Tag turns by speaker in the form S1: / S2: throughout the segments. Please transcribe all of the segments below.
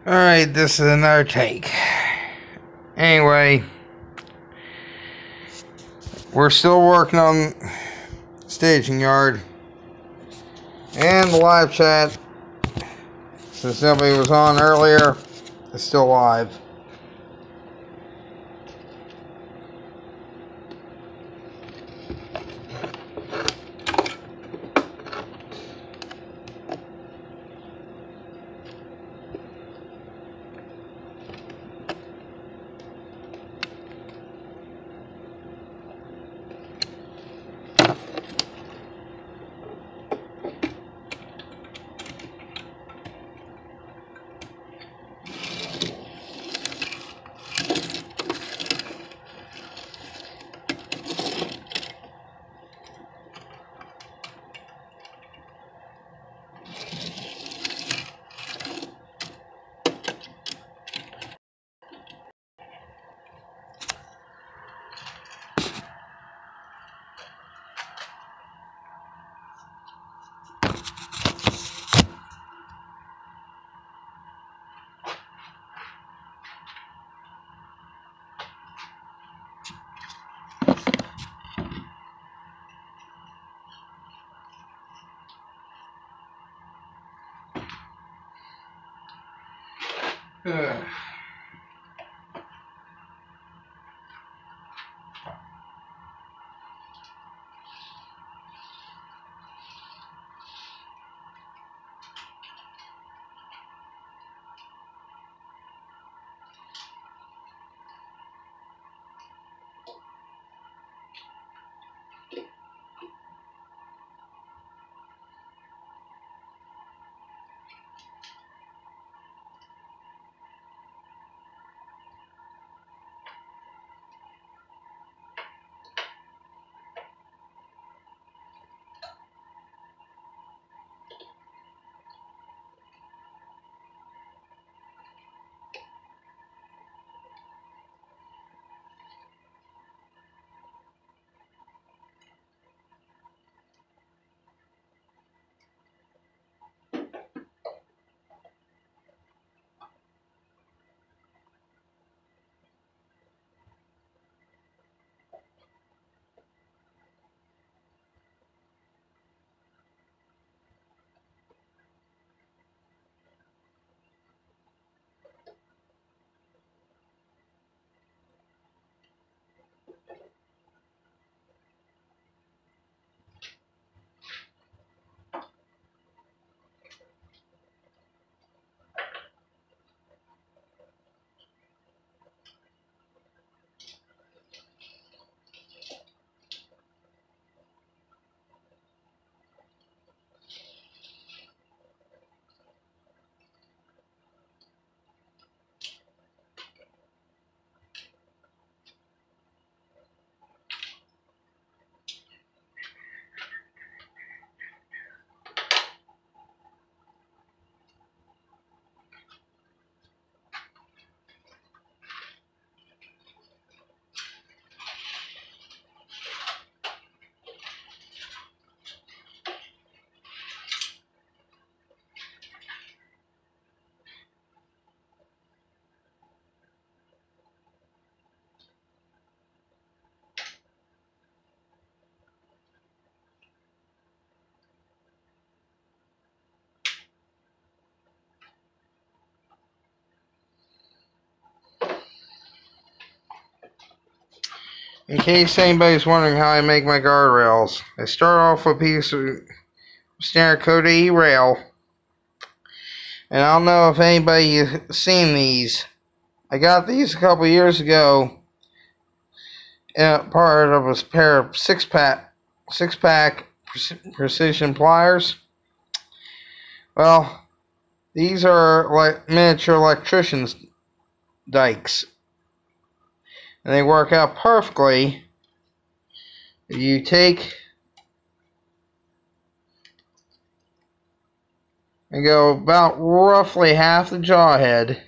S1: Alright, this is another take. Anyway, we're still working on staging yard. And the live chat, since nobody was on earlier, is still live. In case anybody's wondering how I make my guardrails, I start off with a piece of standard Coda E rail. And I don't know if anybody's seen these. I got these a couple years ago part of a pair of six pack precision pliers. Well, these are like miniature electrician's dikes, and they work out perfectly. You take and go about roughly half the jaw head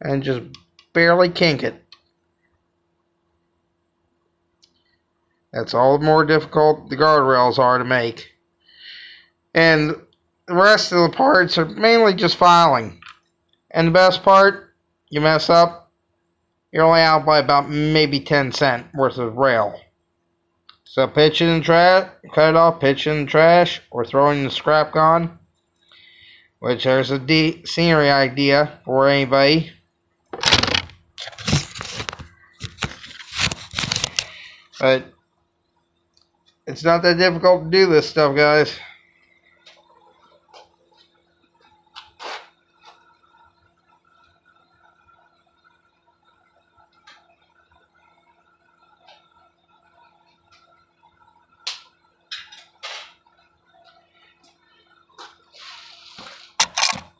S1: and just barely kink it. That's all the more difficult the guardrails are to make. And the rest of the parts are mainly just filing. And the best part, you mess up, you're only out by about maybe 10 cents worth of rail. So pitch it in the trash, cut it off, pitch it in the trash, or throw it in the scrap gun. Which there's a scenery idea for anybody. But it's not that difficult to do this stuff, guys.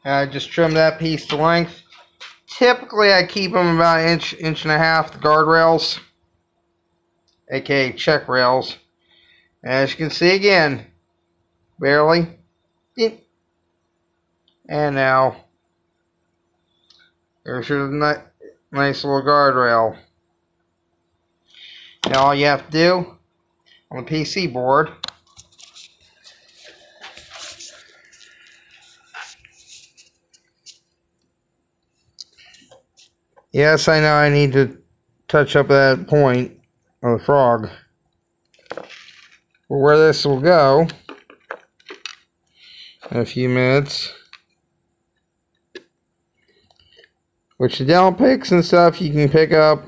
S1: And I just trim that piece to length. Typically, I keep them about an inch and a half, the guardrails, aka check rails. And as you can see again, barely. And now, there's your nice little guardrail. Now all you have to do on the PC board yes, I know I need to touch up that point of the frog. Where this will go in a few minutes, which the dental picks and stuff you can pick up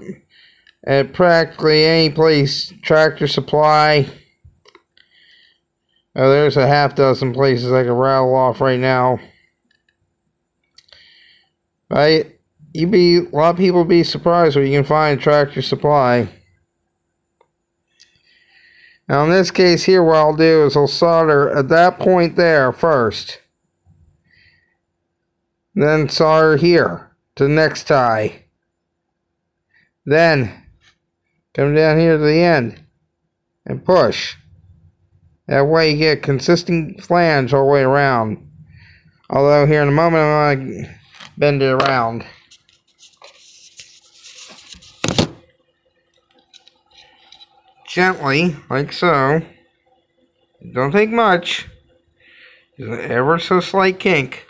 S1: at practically any place. Tractor Supply. Oh, there's a half dozen places I can rattle off right now. A lot of people be surprised what you can find at Tractor Supply. Now in this case here, what I'll do is I'll solder at that point there first. Then solder here to the next tie. Then come down here to the end and push. That way you get a consistent flange all the way around. Although here in a moment I'm going to bend it around. Gently, like so. Don't take much. Just an ever so slight kink.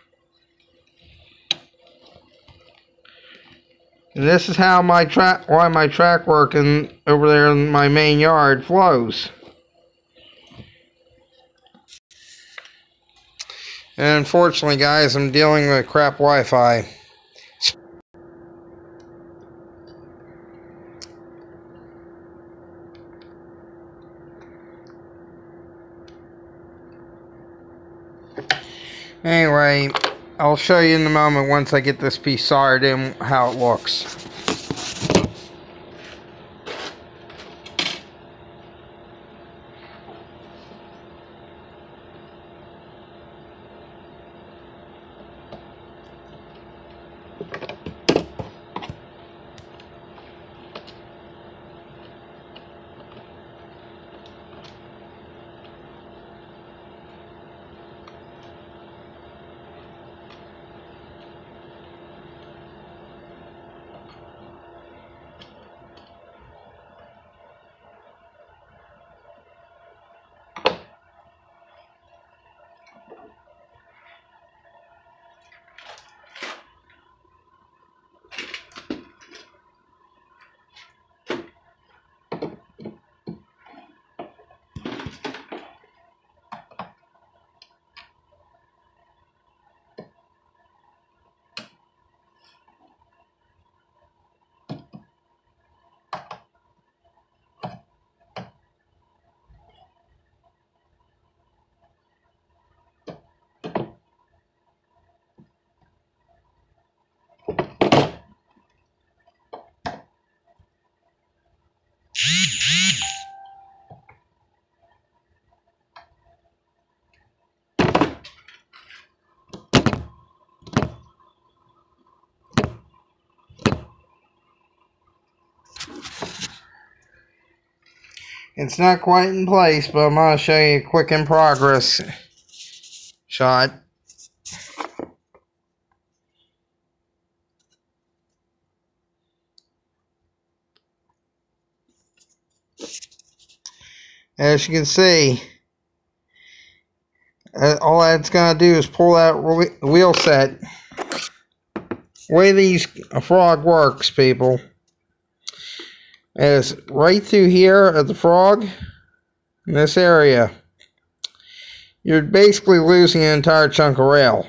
S1: And this is how my track work over there in my main yard flows. And unfortunately, guys, I'm dealing with crap Wi-Fi. Anyway, I'll show you in a moment once I get this piece soldered in how it looks. It's not quite in place, but I'm going to show you a quick in progress shot. As you can see, all that's gonna do is pull that wheel set. The way these frog works, people, is right through here at the frog, in this area, you're basically losing an entire chunk of rail.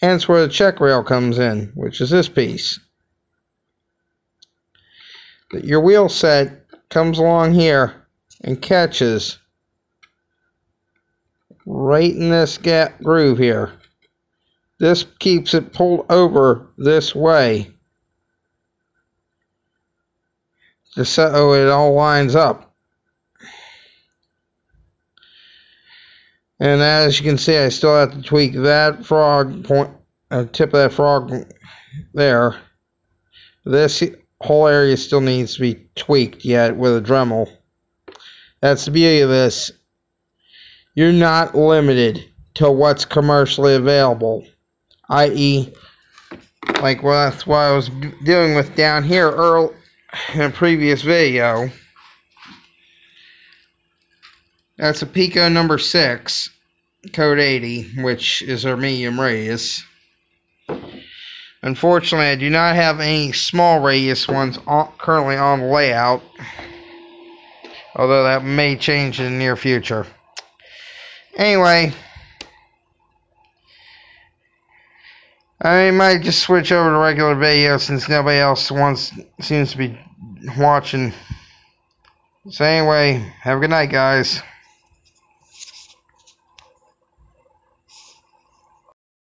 S1: Hence where the check rail comes in, which is this piece. Your wheel set comes along here and catches right in this gap groove here. This keeps it pulled over this way, just so it all lines up. And as you can see, I still have to tweak that frog point, tip of that frog there. This whole area still needs to be tweaked yet with a Dremel. That's the beauty of this. You're not limited to what's commercially available, i.e., like that's what I was dealing with down here early in a previous video. That's a Pico number 6, code 80, which is our medium radius. Unfortunately, I do not have any small radius ones currently on the layout, although that may change in the near future. Anyway, I might just switch over to regular video since nobody else seems to be watching. So anyway, have a good night, guys.